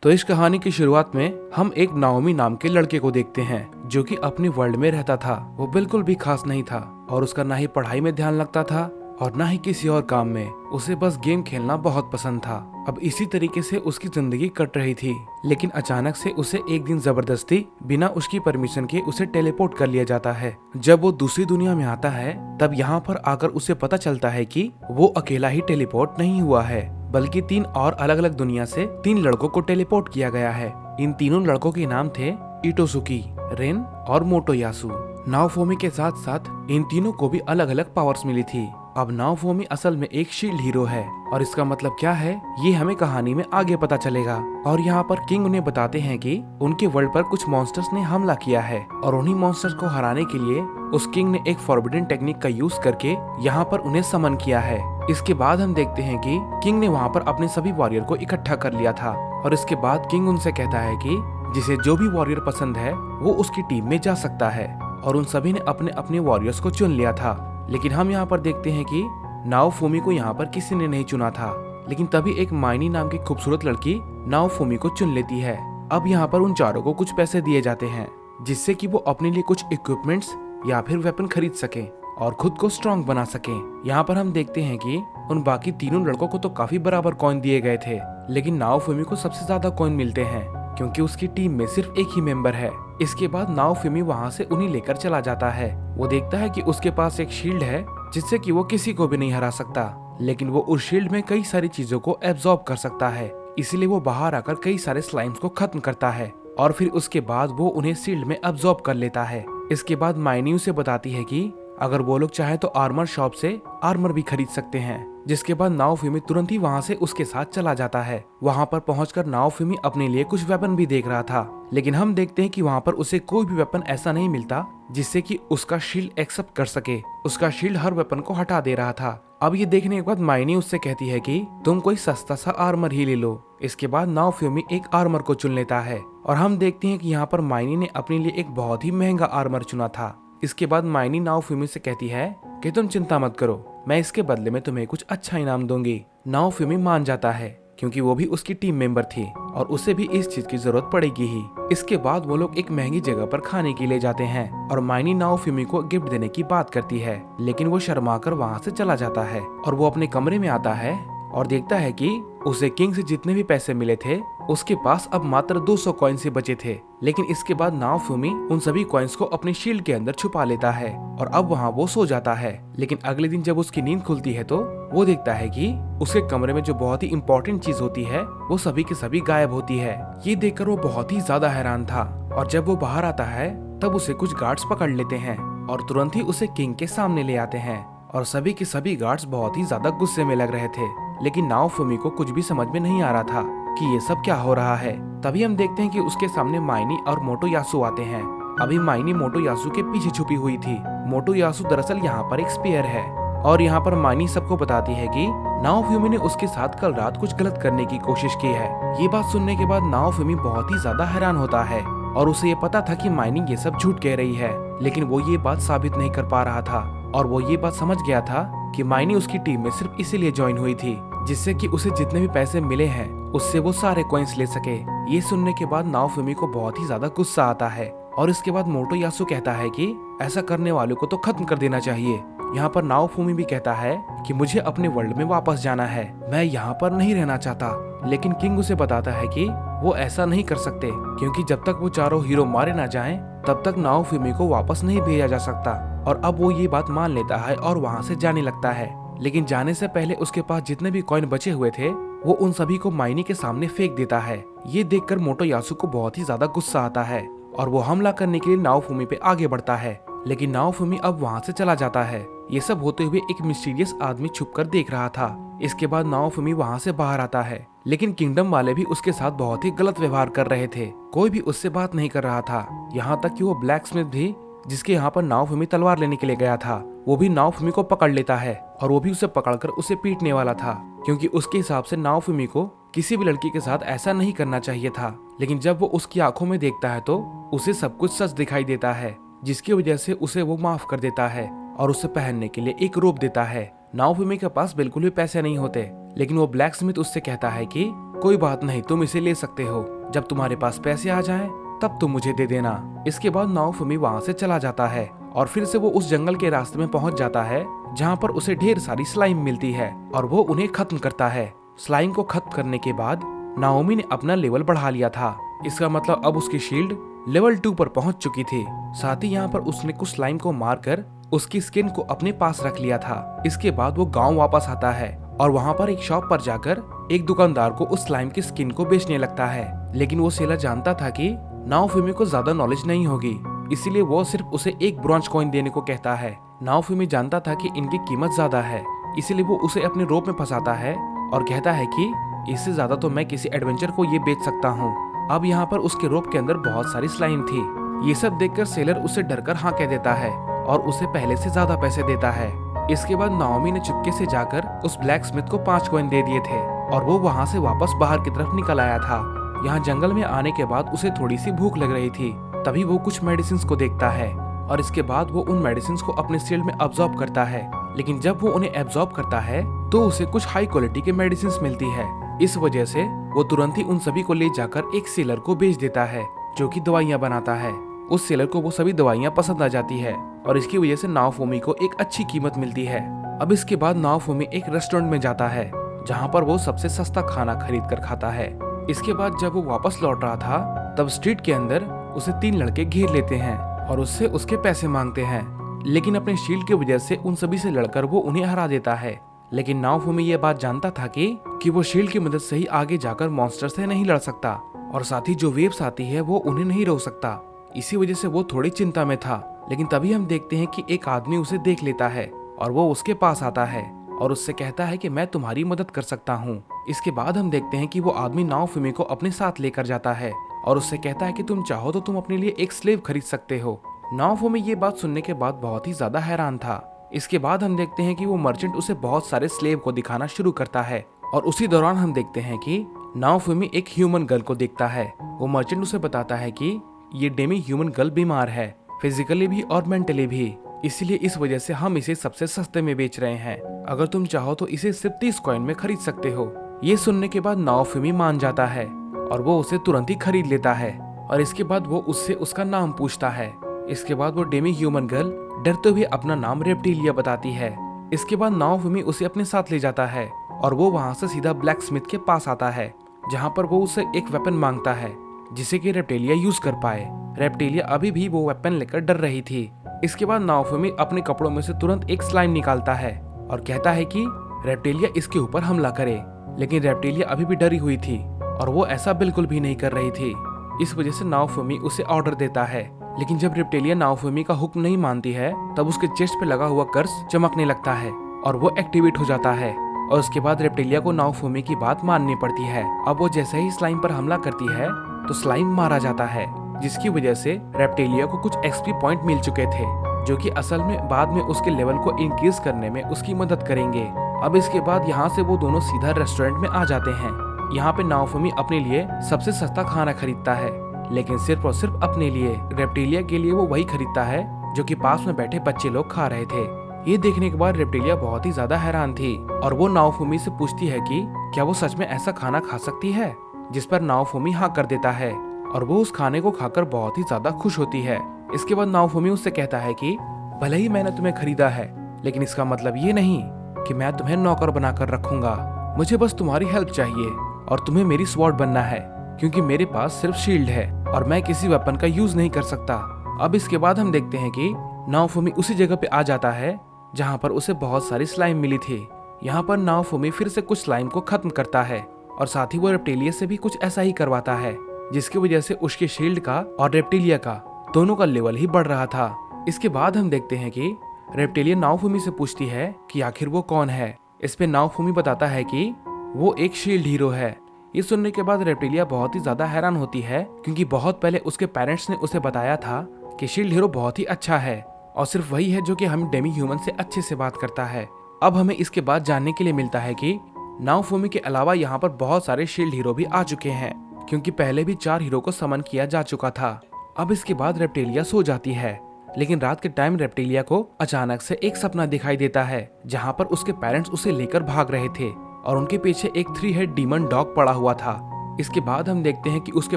तो इस कहानी की शुरुआत में हम एक नाओमी नाम के लड़के को देखते हैं जो कि अपनी वर्ल्ड में रहता था। वो बिल्कुल भी खास नहीं था और उसका ना ही पढ़ाई में ध्यान लगता था और ना ही किसी और काम में। उसे बस गेम खेलना बहुत पसंद था। अब इसी तरीके से उसकी जिंदगी कट रही थी, लेकिन अचानक से उसे एक दिन जबरदस्ती बिना उसकी परमिशन के उसे टेलीपोर्ट कर लिया जाता है। जब वो दूसरी दुनिया में आता है तब यहाँ पर आकर उसे पता चलता है कि वो अकेला ही टेलीपोर्ट नहीं हुआ है, बल्कि 3 और अलग अलग दुनिया से 3 लड़कों को टेलीपोर्ट किया गया है। इन तीनों लड़कों के नाम थे इटोसुकी, रेन और मोटोयासु। नाओफोमी के साथ साथ इन तीनों को भी अलग अलग पावर्स मिली थी। अब नाओफोमी असल में एक शील्ड हीरो है और इसका मतलब क्या है ये हमें कहानी में आगे पता चलेगा। और यहाँ पर किंग उन्हें बताते हैं कि उनके वर्ल्ड पर कुछ मॉन्स्टर्स ने हमला किया है और उन्हीं मॉन्स्टर्स को हराने के लिए उस किंग ने एक फॉरबिडन टेक्निक का यूज करके यहाँ पर उन्हें समन किया है। इसके बाद हम देखते हैं कि किंग ने वहाँ पर अपने सभी वॉरियर को इकट्ठा कर लिया था और इसके बाद किंग उनसे कहता है कि जिसे जो भी वॉरियर पसंद है वो उसकी टीम में जा सकता है। और उन सभी ने अपने अपने वॉरियर्स को चुन लिया था। लेकिन हम यहाँ पर देखते हैं कि नाओफोमी को यहाँ पर किसी ने नहीं चुना था, लेकिन तभी एक माइनी नाम की खूबसूरत लड़की नाओफोमी को चुन लेती है। अब यहाँ पर उन चारों को कुछ पैसे दिए जाते हैं जिससे कि वो अपने लिए कुछ इक्विपमेंट्स या फिर वेपन खरीद सके और खुद को स्ट्रॉन्ग बना सके। यहाँ पर हम देखते हैं कि उन बाकी तीनों लड़कों को तो काफी बराबर कॉइन दिए गए थे, लेकिन नाओफोमी को सबसे ज्यादा कॉइन मिलते हैं क्योंकि उसकी टीम में सिर्फ एक ही मेंबर है। इसके बाद नाओफोमी वहाँ से उन्हें लेकर चला जाता है। वो देखता है कि उसके पास एक शील्ड है जिससे कि वो किसी को भी नहीं हरा सकता, लेकिन वो उस शील्ड में कई सारी चीजों को एब्जॉर्ब कर सकता है। इसीलिए वो बाहर आकर कई सारे स्लाइम्स को खत्म करता है और फिर उसके बाद वो उन्हें शील्ड में एब्जॉर्ब कर लेता है। इसके बाद माइनी उसे बताती है कि अगर वो लोग चाहे तो आर्मर शॉप से आर्मर भी खरीद सकते हैं। जिसके बाद नाओफोमी तुरंत ही वहाँ से उसके साथ चला जाता है। वहाँ पर पहुंचकर नाओफोमी अपने लिए कुछ वेपन भी देख रहा था, लेकिन हम देखते हैं कि वहाँ पर उसे कोई भी वेपन ऐसा नहीं मिलता जिससे कि उसका शील्ड एक्सेप्ट कर सके। उसका शील्ड हर वेपन को हटा दे रहा था। अब ये देखने के बाद माइनी उससे कहती है कि तुम कोई सस्ता सा आर्मर ही ले लो। इसके बाद नाओफोमी एक आर्मर को चुन लेता है और हम देखते हैं कि यहाँ पर माइनी ने अपने लिए एक बहुत ही महंगा आर्मर चुना था। इसके बाद माइनी नाओफोमी से कहती है कि तुम चिंता मत करो, मैं इसके बदले में तुम्हें कुछ अच्छा इनाम दूंगी। नाओफोमी मान जाता है क्योंकि वो भी उसकी टीम मेंबर थी और उसे भी इस चीज की जरूरत पड़ेगी ही। इसके बाद वो लोग एक महंगी जगह पर खाने के लिए जाते हैं और माइनी नाओफोमी को गिफ्ट देने की बात करती है, लेकिन वो शर्माकर वहाँ से चला जाता है और वो अपने कमरे में आता है और देखता है कि उसे किंग से जितने भी पैसे मिले थे उसके पास अब मात्र 200 कॉइन से बचे थे। लेकिन इसके बाद नाओफोमी उन सभी कॉइन्स को अपने शील्ड के अंदर छुपा लेता है और अब वहाँ वो सो जाता है। लेकिन अगले दिन जब उसकी नींद खुलती है तो वो देखता है कि उसके कमरे में जो बहुत ही इम्पोर्टेंट चीज होती है वो सभी के सभी गायब होती है। ये देखकर वो बहुत ही ज्यादा हैरान था और जब वो बाहर आता है तब उसे कुछ गार्ड्स पकड़ लेते हैं और तुरंत ही उसे किंग के सामने ले आते हैं और सभी के सभी गार्ड्स बहुत ही ज्यादा गुस्से में लग रहे थे। लेकिन नाओफोमी को कुछ भी समझ में नहीं आ रहा था कि ये सब क्या हो रहा है। तभी हम देखते हैं कि उसके सामने माइनी और मोटोयासु आते हैं। अभी माइनी मोटोयासु के पीछे छुपी हुई थी। मोटोयासु दरअसल यहाँ पर एक स्पेयर है और यहाँ पर माइनी सबको बताती है कि नाओफोमी ने उसके साथ कल रात कुछ गलत करने की कोशिश की है। ये बात सुनने के बाद नाओफोमी बहुत ही ज्यादा हैरान होता है और उसे ये पता था कि माइनी ये सब झूठ कह रही है, लेकिन वो ये बात साबित नहीं कर पा रहा था और वो ये बात समझ गया था कि माइनी उसकी टीम में सिर्फ इसीलिए ज्वाइन हुई थी जिससे कि उसे जितने भी पैसे मिले हैं उससे वो सारे कॉइन्स ले सके। ये सुनने के बाद नाओफोमी को बहुत ही ज्यादा गुस्सा आता है और इसके बाद मोटोयासु कहता है कि ऐसा करने वालों को तो खत्म कर देना चाहिए। यहाँ पर नाओफोमी भी कहता है कि मुझे अपने वर्ल्ड में वापस जाना है, मैं यहाँ पर नहीं रहना चाहता। लेकिन किंग उसे बताता है कि वो ऐसा नहीं कर सकते क्योंकि जब तक वो चारों हीरो मारे ना जाएं तब तक नाओफोमी को वापस नहीं भेजा जा सकता। और अब वो ये बात मान लेता है और वहाँ से जाने लगता है। लेकिन जाने से पहले उसके पास जितने भी कॉइन बचे हुए थे वो उन सभी को माइनी के सामने फेंक देता है। ये देखकर मोटोयासु को बहुत ही ज्यादा गुस्सा आता है और वो हमला करने के लिए नाओफोमी पे आगे बढ़ता है, लेकिन नाओफोमी अब वहाँ से चला जाता है। ये सब होते हुए एक मिस्टीरियस आदमी छुपकर देख रहा था। इसके बाद नाओफोमी वहाँ से बाहर आता है, लेकिन किंगडम वाले भी उसके साथ बहुत ही गलत व्यवहार कर रहे थे। कोई भी उससे बात नहीं कर रहा था, यहाँ तक कि वो ब्लैक स्मिथ भी जिसके यहाँ पर नाओफोमी तलवार लेने के लिए गया था वो भी नाओफोमी को पकड़ लेता है और वो भी उसे पकड़कर उसे पीटने वाला था क्योंकि उसके हिसाब से नाओफोमी को किसी भी लड़की के साथ ऐसा नहीं करना चाहिए था। लेकिन जब वो उसकी आंखों में देखता है तो उसे सब कुछ सच दिखाई देता है, जिसकी वजह से उसे वो माफ कर देता है और उसे पहनने के लिए एक रोब देता है। नाओफोमी के पास बिल्कुल भी पैसे नहीं होते, लेकिन वो ब्लैक स्मिथ उससे कहता है कि कोई बात नहीं, तुम इसे ले सकते हो, जब तुम्हारे पास पैसे आ जाएं तब तुम मुझे दे देना। इसके बाद नाओफुमी वहाँ से चला जाता है और फिर से वो उस जंगल के रास्ते में पहुंच जाता है जहाँ पर उसे ढेर सारी स्लाइम मिलती है और वो उन्हें खत्म करता है। स्लाइम को खत्म करने के बाद नाओमी ने अपना लेवल बढ़ा लिया था। इसका मतलब अब उसकी शील्ड लेवल 2 पर पहुंच चुकी थी। साथ ही यहाँ पर उसने कुछ स्लाइम को मारकर उसकी स्किन को अपने पास रख लिया था। इसके बाद वो गांव वापस आता है और वहाँ पर एक शॉप पर जाकर एक दुकानदार को उस स्लाइम की स्किन को बेचने लगता है। लेकिन वो सेलर जानता था कि नाओफुमी को ज्यादा नॉलेज नहीं होगी, इसीलिए वो सिर्फ उसे एक ब्रॉन्ज कॉइन देने को कहता है। नाओफुमी जानता था कि इनकी कीमत ज्यादा है, इसीलिए वो उसे अपने रोप में फंसाता है और कहता है कि इससे ज्यादा तो मैं किसी एडवेंचर को ये बेच सकता हूँ। अब यहाँ पर उसके रोप के अंदर बहुत सारी स्लाइम थी। ये सब देखकर सेलर उसे डरकर हाँ कह देता है और उसे पहले से ज्यादा पैसे देता है। इसके बाद नाओमी ने चुपके से जाकर उस ब्लैक स्मिथ को 5 कॉइन दे दिए थे और वो वहाँ से वापस बाहर की तरफ निकल आया था। यहाँ जंगल में आने के बाद उसे थोड़ी सी भूख लग रही थी, तभी वो कुछ मेडिसिन को देखता है और इसके बाद वो उन मेडिसिन को अपने शील्ड में अब्सॉर्ब करता है। लेकिन जब वो उन्हें एब्सॉर्ब करता है तो उसे कुछ हाई क्वालिटी के मेडिसिन मिलती है। इस वजह से वो तुरंत ही उन सभी को ले जाकर एक सेलर को बेच देता है जो कि दवाइयाँ बनाता है। उस सेलर को वो सभी दवाइयाँ पसंद आ जाती है और इसकी वजह से नाओफुमी को एक अच्छी कीमत मिलती है। अब इसके बाद नाओफुमी एक रेस्टोरेंट में जाता है जहाँ पर वो सबसे सस्ता खाना खरीद कर खाता है। इसके बाद जब वो वापस लौट रहा था तब स्ट्रीट के अंदर उसे 3 लड़के घेर लेते हैं और उससे उसके पैसे मांगते हैं। लेकिन अपने शील्ड की वजह से उन सभी से लड़कर वो उन्हें हरा देता है। लेकिन नाओफुमी ये बात जानता था कि वो शील्ड की मदद से ही आगे जाकर मॉन्स्टर से नहीं लड़ सकता और साथ ही जो वेव्स आती है वो उन्हें नहीं रोक सकता। इसी वजह से वो थोड़ी चिंता में था। लेकिन तभी हम देखते हैं कि एक आदमी उसे देख लेता है और वो उसके पास आता है और उससे कहता है कि मैं तुम्हारी मदद कर सकता हूँ। इसके बाद हम देखते हैं कि वो आदमी नाओफुमी को अपने साथ लेकर जाता है और उससे कहता है कि तुम चाहो तो तुम अपने लिए एक स्लेव खरीद सकते हो। नाओफुमी ये बात सुनने के बाद बहुत ही ज्यादा हैरान था। इसके बाद हम देखते हैं कि वो मर्चेंट उसे बहुत सारे स्लेव को दिखाना शुरू करता है और उसी दौरान हम देखते हैं कि नाओफुमी एक ह्यूमन गर्ल को देखता है। वो मर्चेंट उसे बताता है कि ये डेमी ह्यूमन गर्ल बीमार है, फिजिकली भी और मेंटली भी, इसलिए इस वजह से हम इसे सबसे सस्ते में बेच रहे हैं। अगर तुम चाहो तो इसे सिर्फ 30 कॉइन में खरीद सकते हो। ये सुनने के बाद नाओफुमी मान जाता है और वो उसे तुरंत ही खरीद लेता है और इसके बाद वो उससे उसका नाम पूछता है। इसके बाद वो डेमी ह्यूमन गर्ल डरते हुए अपना नाम रेप्टिलिया बताती है। इसके बाद नाओफुमी उसे अपने साथ ले जाता है और वो वहाँ से सीधा ब्लैक स्मिथ के पास आता है जहाँ पर वो उसे एक वेपन मांगता है जिसे कि रेप्टिलिया यूज कर पाए। रेप्टिलिया अभी भी वो वेपन लेकर डर रही थी। इसके बाद नाओफुमी अपने कपड़ों में से तुरंत एक स्लाइम निकालता है और कहता है कि रेप्टिलिया इसके ऊपर हमला करे। लेकिन रेप्टिलिया अभी भी डरी हुई थी और वो ऐसा बिल्कुल भी नहीं कर रही थी। इस वजह से नाओफुमी उसे ऑर्डर देता है। लेकिन जब रेप्टिलिया नाओफुमी का हुक्म नहीं मानती है तब उसके चेस्ट पे लगा हुआ कर्स चमकने लगता है और वो एक्टिवेट हो जाता है और उसके बाद रेप्टिलिया को नाओफुमी की बात माननी पड़ती है। अब वो जैसे ही स्लाइम पर हमला करती है तो स्लाइम मारा जाता है, जिसकी वजह से रेप्टिलिया को कुछ एक्सपी पॉइंट मिल चुके थे जो कि असल में बाद में उसके लेवल को इंक्रीज करने में उसकी मदद करेंगे। अब इसके बाद यहाँ से वो दोनों सीधा रेस्टोरेंट में आ जाते हैं। यहाँ पे नाओफुमी अपने लिए सबसे सस्ता खाना खरीदता है, लेकिन सिर्फ और सिर्फ अपने लिए। रेप्टिलिया के लिए वो वही खरीदता है जो कि पास में बैठे बच्चे लोग खा रहे थे। ये देखने के बाद रेप्टिलिया बहुत ही ज्यादा हैरान थी और वो नाओफुमी से पूछती है कि क्या वो सच में ऐसा खाना खा सकती है, जिस पर नाओफुमी हाँ कर देता है और वो उस खाने को खाकर बहुत ही ज्यादा खुश होती है। इसके बाद नाओफुमी उससे कहता है कि भले ही मैंने तुम्हें खरीदा है, लेकिन इसका मतलब ये नहीं कि मैं तुम्हें नौकर बनाकर रखूंगा। मुझे बस तुम्हारी हेल्प चाहिए और तुम्हें मेरी स्वॉर्ड बनना है, क्योंकि मेरे पास सिर्फ शील्ड है और मैं किसी वेपन का यूज नहीं कर सकता। अब इसके बाद हम देखते हैं कि नाओफुमी उसी जगह पे आ जाता है जहाँ पर उसे बहुत सारी स्लाइम मिली थी। यहाँ पर नाओफुमी फिर से कुछ स्लाइम को खत्म करता है और साथ ही वो रेप्टिलिया से भी कुछ ऐसा ही करवाता है, जिसकी वजह से उसके शील्ड का और रेप्टिलिया का दोनों का लेवल ही बढ़ रहा था। इसके बाद हम देखते हैं कि रेप्टिलिया नाओफुमी से पूछती है कि आखिर वो कौन है। इस पे नाओफुमी बताता है कि वो एक शील्ड हीरो है। ये सुनने के बाद रेप्टिलिया बहुत ही ज्यादा हैरान होती है, क्योंकि बहुत पहले उसके पेरेंट्स ने उसे बताया था कि शील्ड हीरो बहुत ही अच्छा है और सिर्फ वही है जो कि हम डेमी ह्यूमन से अच्छे से बात करता है। अब हमें इसके बाद जानने के लिए मिलता है कि नाओफुमी के अलावा यहाँ पर बहुत सारे शील्ड हीरो भी आ चुके हैं, क्योंकि पहले भी 4 हीरो को समन किया जा चुका था। अब इसके बाद रेप्टिलिया सो जाती है, लेकिन रात के टाइम रेप्टिलिया को अचानक से एक सपना दिखाई देता है जहाँ पर उसके पेरेंट्स उसे लेकर भाग रहे थे और उनके पीछे एक 3 हेड डीमन डॉग पड़ा हुआ था। इसके बाद हम देखते हैं कि उसके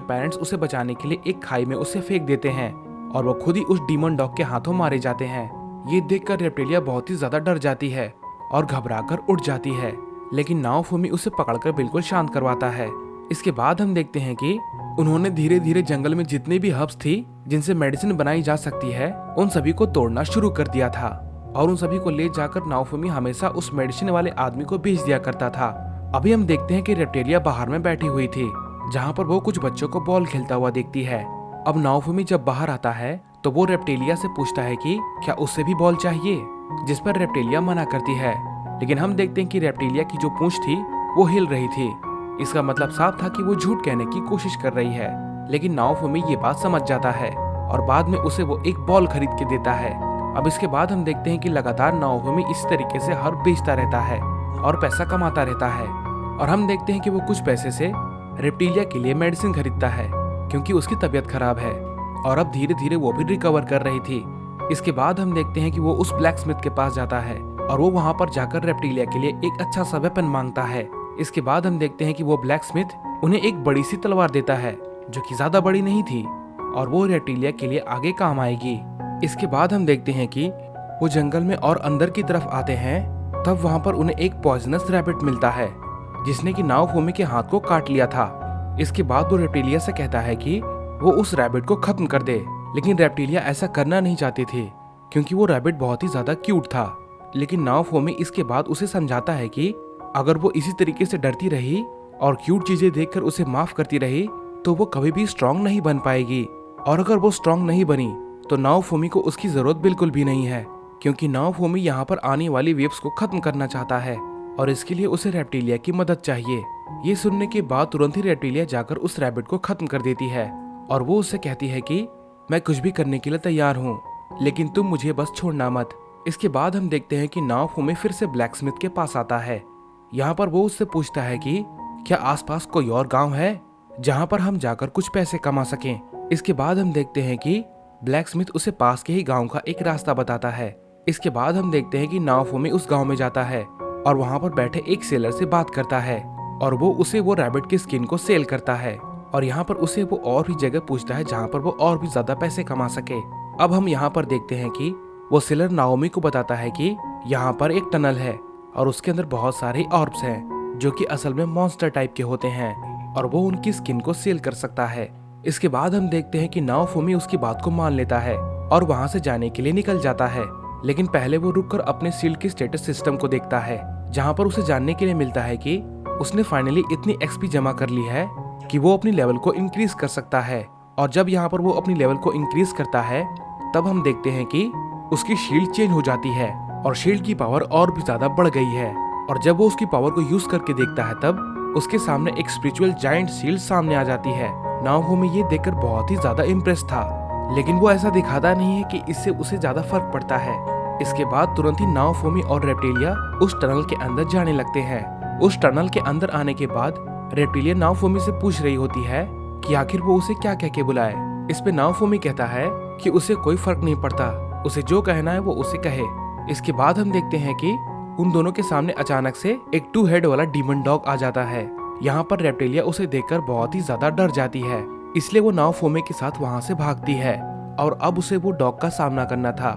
पेरेंट्स उसे बचाने के लिए एक खाई में उसे फेंक देते हैं और वो खुद ही उस डीमन डॉग के हाथों मारे जाते हैं। ये देखकर रेप्टिलिया बहुत ही ज्यादा डर जाती है और घबराकर उठ जाती है, लेकिन नाओफुमी उसे पकड़कर बिल्कुल शांत करवाता है। इसके बाद हम देखते हैं कि उन्होंने धीरे धीरे जंगल में जितनी भी हर्ब्स थी जिनसे मेडिसिन बनाई जा सकती है उन सभी को तोड़ना शुरू कर दिया था और उन सभी को ले जाकर नाओफुमी हमेशा उस मेडिसिन वाले आदमी को भेज दिया करता था। अभी हम देखते हैं कि रेप्टिलिया बाहर में बैठी हुई थी जहाँ पर वो कुछ बच्चों को बॉल खेलता हुआ देखती है। अब नाओफुमी जब बाहर आता है तो वो रेप्टिलिया से पूछता है कि क्या उससे भी बॉल चाहिए, जिस पर रेप्टिलिया मना करती है। लेकिन हम देखते हैं कि रेप्टिलिया की जो पूंछ थी वो हिल रही थी। इसका मतलब साफ था कि वो झूठ कहने की कोशिश कर रही है, लेकिन नाओफुमी ये बात समझ जाता है और बाद में उसे वो एक बॉल खरीद के देता है। अब इसके बाद हम देखते हैं कि लगातार नाओफुमी इस तरीके से हर्ब बेचता रहता है और पैसा कमाता रहता है और हम देखते हैं कि वो कुछ पैसे से रेप्टिलिया के लिए मेडिसिन खरीदता है क्योंकि उसकी तबीयत खराब है और अब धीरे धीरे वो भी रिकवर कर रही थी। इसके बाद हम देखते हैं कि वो उस ब्लैक स्मिथ के पास जाता है और वो वहां पर जाकर रेप्टिलिया के लिए एक अच्छा सा वेपन मांगता है। इसके बाद हम देखते हैं कि वो ब्लैक स्मिथ उन्हें एक बड़ी सी तलवार देता है जो कि ज्यादा बड़ी नहीं थी और वो रेप्टिलिया के लिए आगे काम आएगी। इसके बाद हम देखते हैं कि वो जंगल में और अंदर की तरफ आते हैं, तब वहां पर उन्हें एक पॉइजनस रैबिट मिलता है जिसने कि नाओफुमी के हाथ को काट लिया था। इसके बाद वो रेप्टिलिया से कहता है कि वो उस रैबिट को खत्म कर दे, लेकिन रेप्टिलिया ऐसा करना नहीं चाहती थी क्योंकि वो रैबिट बहुत ही ज्यादा क्यूट था। लेकिन नाओफुमी इसके बाद उसे समझाता है कि अगर वो इसी तरीके से डरती रही और क्यूट चीजें देखकर उसे माफ करती रही तो वो कभी भी स्ट्रांग नहीं बन पाएगी, और अगर वो स्ट्रांग नहीं बनी तो नाओफुमी को उसकी जरूरत बिल्कुल भी नहीं है क्योंकि नाओफुमी यहाँ पर आने वाली वेव्स को खत्म करना चाहता है और इसके लिए उसे रेप्टिलिया की मदद चाहिए। ये सुनने के बाद तुरंत ही रेप्टिलिया जाकर उस रैबिट को खत्म कर देती है और वो उससे कहती है कि मैं कुछ भी करने के लिए तैयार हूँ, लेकिन तुम मुझे बस छोड़ना मत। इसके बाद हम देखते हैं कि नाओफुमी फिर से ब्लैक स्मिथ के पास आता है। यहाँ पर वो उससे पूछता है कि क्या आसपास कोई और गांव है जहाँ पर हम जाकर कुछ पैसे कमा सकें। इसके बाद हम देखते हैं कि ब्लैक स्मिथ उसे पास के ही गांव का एक रास्ता बताता है। इसके बाद हम देखते हैं कि नाओफुमी उस गांव में जाता है और वहां पर बैठे एक सेलर से बात करता है और वो उसे वो रैबिट की स्किन को सेल करता है और यहाँ पर उसे वो और भी जगह पूछता है जहाँ पर वो और भी ज्यादा पैसे कमा सके। अब हम यहाँ पर देखते हैं कि वो सेलर नाओमी को बताता है कि यहाँ पर एक टनल है और उसके अंदर बहुत सारे ऑर्ब्स हैं जो कि असल में मॉन्स्टर टाइप के होते हैं और वो उनकी स्किन को सेल कर सकता है। इसके बाद हम देखते हैं कि नाओफुमी उसकी बात को मान लेता है और वहां से जाने के लिए निकल जाता है, लेकिन पहले वो रुककर अपने शील्ड के स्टेटस सिस्टम को देखता है जहां पर उसे जानने के लिए मिलता है कि उसने फाइनली इतनी एक्सपी जमा कर ली है कि वो अपनी लेवल को इंक्रीज कर सकता है। और जब यहाँ पर वो अपनी लेवल को इंक्रीज करता है तब हम देखते हैं कि उसकी शील्ड चेंज हो जाती है और शील्ड की पावर और भी ज्यादा बढ़ गई है। और जब वो उसकी पावर को यूज करके देखता है तब उसके सामने एक स्पिरिचुअल जायंट शील्ड सामने आ जाती है। नाओमी ये देखकर बहुत ही ज्यादा इम्प्रेस था, लेकिन वो ऐसा दिखाता नहीं है कि इससे उसे ज्यादा फर्क पड़ता है। इसके बाद तुरंत ही नाओमी और रेप्टिलिया उस टनल के अंदर जाने लगते हैं। उस टनल के अंदर आने के बाद रेप्टिलिया नाओमी से पूछ रही होती है कि आखिर वो उसे क्या कह के बुलाए। इस पे नाओमी कहता है कि उसे कोई फर्क नहीं पड़ता, उसे जो कहना है वो उसे कहे। इसके बाद हम देखते हैं कि उन दोनों के सामने अचानक से एक 2 हेड वाला डीमन डॉग आ जाता है। यहाँ पर रेप्टिलिया उसे देखकर बहुत ही ज्यादा डर जाती है, इसलिए वो नाओमी के साथ वहाँ से भागती है और अब उसे वो डॉग का सामना करना था।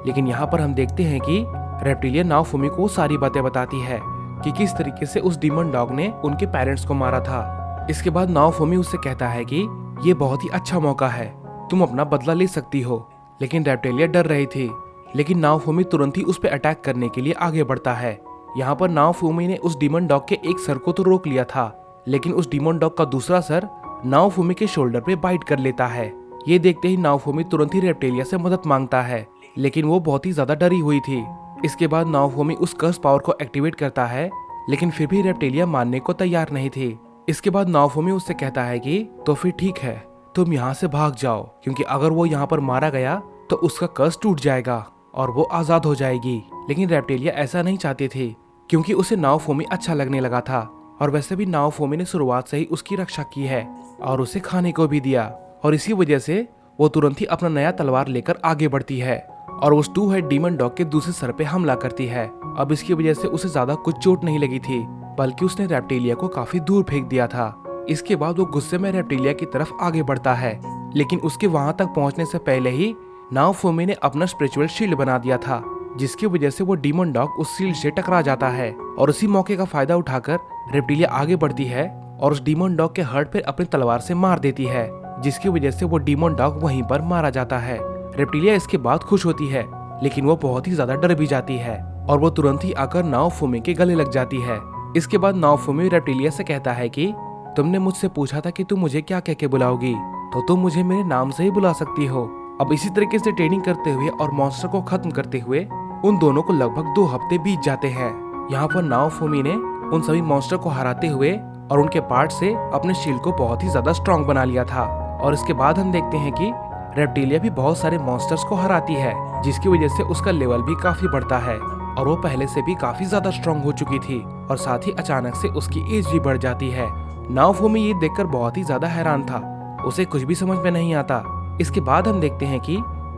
लेकिन यहाँ पर हम देखते हैं कि रेप्टिलिया नाओमी को सारी बातें बताती है कि किस तरीके से उस डीमन डॉग ने उनके पेरेंट्स को मारा था। इसके बाद नाओमी उससे कहता है कि ये बहुत ही अच्छा मौका है, तुम अपना बदला ले सकती हो। लेकिन रेप्टिलिया डर रही थी, लेकिन नाओमी तुरंत ही उस पर अटैक करने के लिए आगे बढ़ता है। यहाँ पर नाओमी ने उस डीमन डॉग के एक सर को तो रोक लिया था, लेकिन उस डीमन डॉग का दूसरा सर नाओमी के शोल्डर पे बाइट कर लेता है। ये देखते ही नाओमी तुरंत ही रेप्टिलिया से मदद मांगता है, लेकिन वो बहुत ही ज्यादा डरी हुई थी। इसके बाद नाओमी उस कर्स पावर को एक्टिवेट करता है, लेकिन फिर भी रेप्टिलिया मानने को तैयार नहीं थी। इसके बाद नाओमी उससे कहता है कि तो फिर ठीक है, तुम यहाँ से भाग जाओ, क्योंकि अगर वो यहाँ पर मारा गया तो उसका कर्स टूट जाएगा और वो आजाद हो जाएगी। लेकिन रेप्टिलिया ऐसा नहीं चाहती थी, क्योंकि उसे नाओमी अच्छा लगने लगा था और वैसे भी नाओमी ने शुरुआत से ही उसकी रक्षा की है और उसे खाने को भी दिया, और इसी वजह से वो तुरंत ही अपना नया तलवार लेकर आगे बढ़ती है और उस 2 हेड डीमन डॉग के दूसरे सर पे हमला करती है। अब इसकी वजह से उसे ज्यादा कुछ चोट नहीं लगी थी, बल्कि उसने रेप्टिलिया को काफी दूर फेंक दिया था। इसके बाद वो गुस्से में रेप्टिलिया की तरफ आगे बढ़ता है, लेकिन उसके वहां तक पहुंचने से पहले ही नाओफुमी ने अपना स्पिरिचुअल शील्ड बना दिया था, जिसकी वजह से वो डीमन डॉग उस शील्ड से टकरा जाता है। और उसी मौके का फायदा उठाकर रेप्टिलिया आगे बढ़ती है और उस डीमन डॉग के हर्ट पे अपनी तलवार से मार देती है, जिसकी वजह से वो डीमन डॉग वहीं पर मारा जाता है। रेप्टिलिया इसके बाद खुश होती है, लेकिन वो बहुत ही ज्यादा डर भी जाती है और वो तुरंत ही आकर नाओफुमी के गले लग जाती है। इसके बाद नाओफुमी रेप्टिलिया से कहता है कि तुमने मुझसे पूछा था कि तुम मुझे क्या कह के बुलाओगी, तो तुम मुझे मेरे नाम से ही बुला सकती हो। अब इसी तरीके से ट्रेनिंग करते हुए और मॉन्स्टर को खत्म करते हुए उन दोनों को लगभग 2 हफ्ते बीत जाते हैं। यहाँ पर नाओफुमी ने उन सभी मॉन्स्टर को हराते हुए और उनके पार्ट से अपने शील्ड को बहुत ही ज्यादा स्ट्रॉन्ग बना लिया था। और इसके बाद हम देखते हैं कि रेप्टिलिया भी बहुत सारे मॉन्स्टर्स को हराती है, जिसकी वजह से उसका लेवल भी काफी बढ़ता है और वो पहले से भी काफी ज्यादा स्ट्रॉन्ग हो चुकी थी। और साथ ही अचानक से उसकी एज भी बढ़ जाती है। नाओफुमी ये देखकर बहुत ही ज्यादा हैरान था, उसे कुछ भी समझ में नहीं आता। इसके बाद हम देखते हैं कि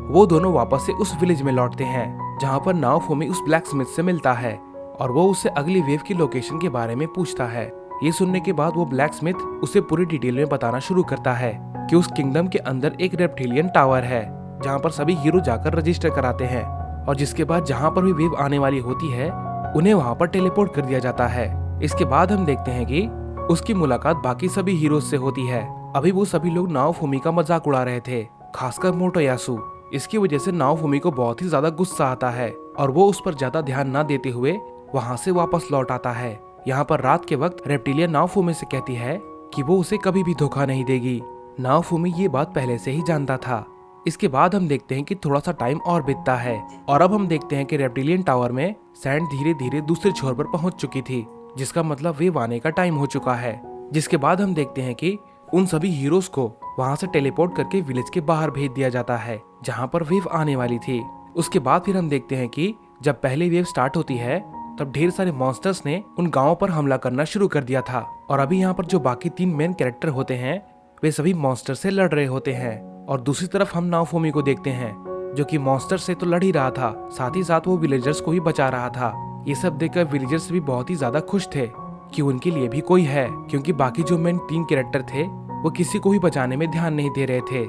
वो दोनों वापस से उस विलेज में लौटते हैं, जहाँ पर नाओफुमी उस ब्लैक स्मिथ से मिलता है और वो उससे अगली वेव की लोकेशन के बारे में पूछता है। ये सुनने के बाद वो ब्लैक स्मिथ उसे पूरी डिटेल में बताना शुरू करता है कि उस किंगडम के अंदर एक रेप्टिलियन टावर है, जहाँ पर सभी हीरो जाकर रजिस्टर कराते हैं और जिसके बाद जहाँ पर भी वेव आने वाली होती है उन्हें वहाँ पर टेलीपोर्ट कर दिया जाता है। इसके बाद हम देखते हैं कि उसकी मुलाकात बाकी सभी हीरोज से होती है। अभी वो सभी लोग नाओफुमी का मजाक उड़ा रहे थे, खासकर मोटोयासु। इसकी वजह से नाओफुमी को बहुत ही ज्यादा गुस्सा आता है और वो उस पर ज्यादा ध्यान न देते हुए वहाँ से वापस लौट आता है। यहाँ पर रात के वक्त रेप्टिलिया नाओफुमी से कहती है कि वो उसे कभी भी धोखा नहीं देगी। नाओफुमी ये बात पहले से ही जानता था। इसके बाद हम देखते हैं कि थोड़ा सा टाइम और बीतता है और अब हम देखते हैं कि रेप्टिलियन टावर में सैंड धीरे धीरे दूसरे छोर पर पहुंच चुकी थी, जिसका मतलब वेव आने का टाइम हो चुका है। जिसके बाद हम देखते हैं कि उन सभी हीरोज को वहां से टेलीपोर्ट करके विलेज के बाहर भेज दिया जाता है, जहां पर वेव आने वाली थी। उसके बाद फिर हम देखते हैं कि जब पहली वेव स्टार्ट होती है तब ढेर सारे मॉन्स्टर्स ने उन गांवों पर हमला करना शुरू कर दिया था और अभी यहाँ पर जो बाकी 3 मेन कैरेक्टर होते हैं वे सभी मॉन्स्टर से लड़ रहे होते हैं। और दूसरी तरफ हम नाओफुमी को देखते हैं, जो कि मॉन्स्टर से तो लड़ ही रहा था, साथ ही साथ वो विलेजर्स को भी बचा रहा था। ये सब देखकर विलेजर्स भी बहुत ही ज्यादा खुश थे कि उनके लिए भी कोई है, क्योंकि बाकी जो मेन 3 कैरेक्टर थे वो किसी को भी बचाने में ध्यान नहीं दे रहे थे।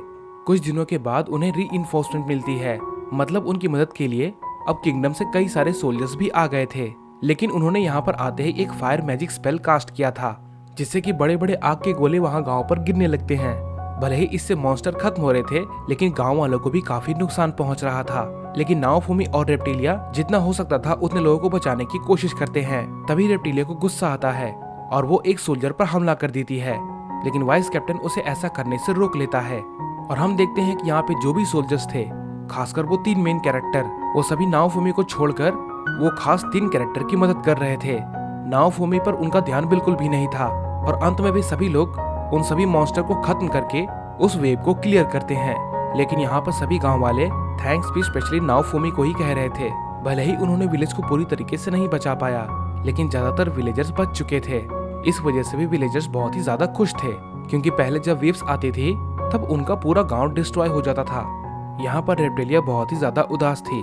कुछ दिनों के बाद उन्हें रीइंफोर्समेंट मिलती है, मतलब उनकी मदद के लिए अब किंगडम से कई सारे सोल्जर्स भी आ गए थे। लेकिन उन्होंने यहाँ पर आते ही एक फायर मैजिक स्पेल कास्ट किया था, जिससे कि बड़े बड़े आग के गोले वहाँ गाँव पर गिरने लगते हैं। भले ही इससे मॉन्स्टर खत्म हो रहे थे, लेकिन गांव वालों को भी काफी नुकसान पहुंच रहा था। लेकिन नाओफुमी और रेप्टिलिया जितना हो सकता था उतने लोगों को बचाने की कोशिश करते हैं। तभी रेप्टिलिया को गुस्सा आता है और वो एक सोल्जर पर हमला कर देती है, लेकिन वाइस कैप्टन उसे ऐसा करने से रोक लेता है। और हम देखते हैं कि यहाँ पे जो भी सोल्जर्स थे, खासकर वो 3 मेन कैरेक्टर, वो सभी नाओफुमी को छोड़कर वो खास 3 कैरेक्टर की मदद कर रहे थे। नाओफुमी पर उनका ध्यान बिल्कुल भी नहीं था और अंत में भी सभी लोग उन सभी मॉन्स्टर को खत्म करके उस वेव को क्लियर करते हैं। लेकिन यहाँ पर सभी गांव वाले थैंक्स भी स्पेशली नाओफुमी को ही कह रहे थे। भले ही उन्होंने विलेज को पूरी तरीके से नहीं बचा पाया, लेकिन ज्यादातर विलेजर्स बच चुके थे। इस वजह से भी विलेजर्स बहुत ही ज्यादा खुश थे, क्योंकि पहले जब वेव्स आती थी तब उनका पूरा गांव डिस्ट्रॉय हो जाता था। यहाँ पर रेप्टिलिया बहुत ही ज्यादा उदास थी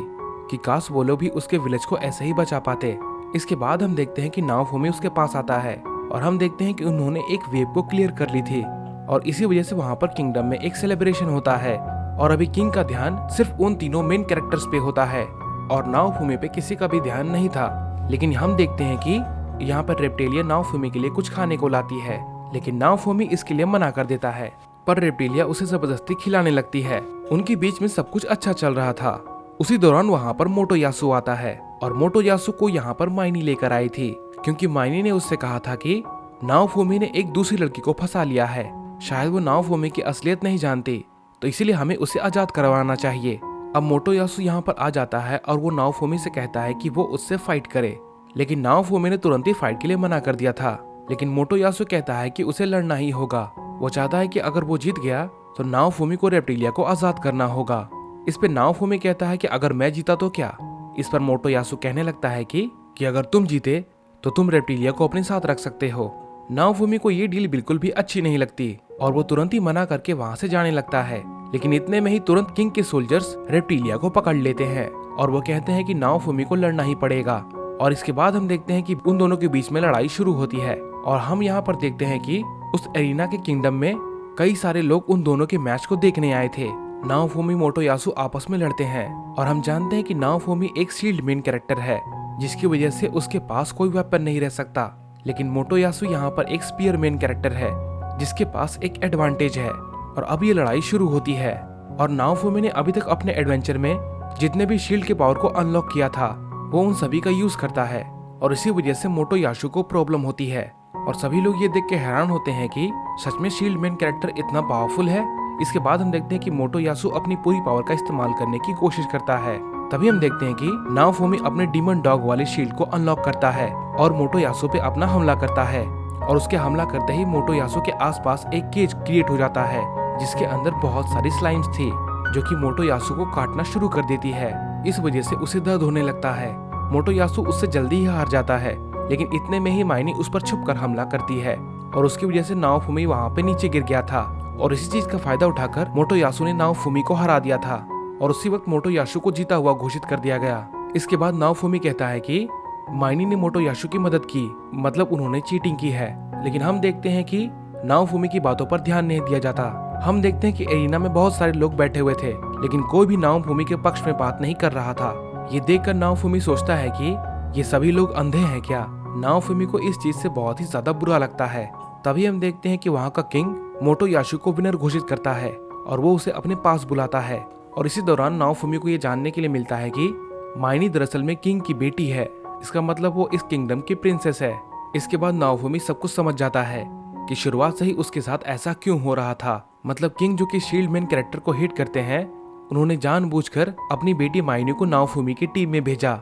कि काश वो लोग भी उसके विलेज को ऐसे ही बचा पाते। इसके बाद हम देखते हैं कि नाओफुमी उसके पास आता है और हम देखते हैं कि उन्होंने एक वेव को क्लियर कर ली थी और इसी वजह से वहाँ पर किंगडम में एक सेलिब्रेशन होता है। और अभी किंग का ध्यान सिर्फ उन तीनों मेन कैरेक्टर्स पे होता है और नाओफुमी पे किसी का भी ध्यान नहीं था। लेकिन हम देखते हैं कि यहाँ पर रेप्टिलिया नाओफुमी के लिए कुछ खाने को लाती है, लेकिन नाओफुमी इसके लिए मना कर देता है, पर रेप्टिलिया उसे जबरदस्ती खिलाने लगती है। उनके बीच में सब कुछ अच्छा चल रहा था। उसी दौरान वहाँ पर मोटोयासु आता है और मोटोयासु को यहाँ पर माइनी लेकर आई थी, क्योंकि माइनी ने उससे कहा था कि नाओफुमी ने एक दूसरी लड़की को फंसा लिया है। शायद वो नाओफुमी की असलियत नहीं जानती, तो इसीलिए हमें उसे आजाद करवाना चाहिए। अब मोटोयासु यहाँ पर आ जाता है और वो नाओफुमी से कहता है कि वो उससे फाइट करे, लेकिन नाओफुमी ने तुरंत ही फाइट के लिए मना कर दिया था। लेकिन मोटोयासु कहता है कि उसे लड़ना ही होगा। वो चाहता है कि अगर वो जीत गया तो नाओफुमी को रेप्टिलिया को आजाद करना होगा। इस पे नाओफुमी कहता है कि अगर मैं जीता तो क्या। इस पर मोटोयासु कहने लगता है कि अगर तुम जीते तो तुम रेप्टिलिया को अपने साथ रख सकते हो। नाओफुमी को ये डील बिल्कुल भी अच्छी नहीं लगती और वो तुरंत ही मना करके वहाँ से जाने लगता है। लेकिन इतने में ही तुरंत किंग के सोल्जर्स रेप्टिलिया को पकड़ लेते हैं और वो कहते हैं कि नाओफुमी को लड़ना ही पड़ेगा और इसके बाद हम देखते हैं कि उन दोनों के बीच में लड़ाई शुरू होती है और हम यहाँ पर देखते हैं कि उस एरिना के किंगडम में कई सारे लोग उन दोनों के मैच को देखने आए थे। नाओफुमी मोटोयासु आपस में लड़ते हैं और हम जानते हैं कि नाओफुमी एक शील्ड मेन कैरेक्टर है जिसकी वजह से उसके पास कोई वेपन नहीं रह सकता, लेकिन मोटोयासु यहाँ पर एक स्पीयर मेन कैरेक्टर है जिसके पास एक एडवांटेज है। और अब ये लड़ाई शुरू होती है और नाओफुमी ने अभी तक अपने एडवेंचर में जितने भी शील्ड के पावर को अनलॉक किया था वो उन सभी का यूज करता है और इसी वजह से मोटोयासु को प्रॉब्लम होती है और सभी लोग ये देख के हैरान होते हैं कि सच में शील्ड मेन कैरेक्टर इतना पावरफुल है। इसके बाद हम देखते हैं कि मोटोयासु अपनी पूरी पावर का इस्तेमाल करने की कोशिश करता है। तभी हम देखते हैं कि नाओफुमी अपने डीमन डॉग वाले शील्ड को अनलॉक करता है और मोटोयासु पे अपना हमला करता है और उसके हमला करते ही मोटोयासु के आसपास एक केज क्रिएट हो जाता है जिसके अंदर बहुत सारी स्लाइम्स थी जो कि मोटोयासु को काटना शुरू कर देती है। इस वजह से उसे दर्द होने लगता है। मोटोयासु उससे जल्दी ही हार जाता है, लेकिन इतने में ही माइनी उस पर छुपकर हमला करती है और उसकी वजह से नाओफुमी वहाँ पे नीचे गिर गया था और इसी चीज का फायदा उठाकर मोटोयासु ने नाओफुमी को हरा दिया था और उसी वक्त मोटोयासु को जीता हुआ घोषित कर दिया गया। इसके बाद नाओफुमी कहता है कि माइनी ने मोटोयासु की मदद की, मतलब उन्होंने चीटिंग की है, लेकिन हम देखते हैं कि नाओफुमी की बातों पर ध्यान नहीं दिया जाता। हम देखते हैं कि एरिना में बहुत सारे लोग बैठे हुए थे, लेकिन कोई भी नाओफुमी के पक्ष में बात नहीं कर रहा था। ये देखकर नाओफुमी सोचता है कि ये सभी लोग अंधे हैं क्या। नाओफुमी को इस चीज से बहुत ही ज्यादा बुरा लगता है। तभी हम देखते हैं कि वहाँ का किंग मोटोयासु को विनर घोषित करता है और वो उसे अपने पास बुलाता है और इसी दौरान नाओफुमी को ये जानने के लिए मिलता है कि माइनी दरअसल में किंग की बेटी है, इसका मतलब वो इस किंगडम की प्रिंसेस है। इसके बाद नाओफुमी सब कुछ समझ जाता है कि शुरुआत से ही उसके साथ ऐसा क्यों हो रहा था। मतलब किंग जो कि शील्ड मैन कैरेक्टर को हिट करते हैं, उन्होंने जानबूझकर अपनी बेटी माइनी को नाओफुमी की टीम में भेजा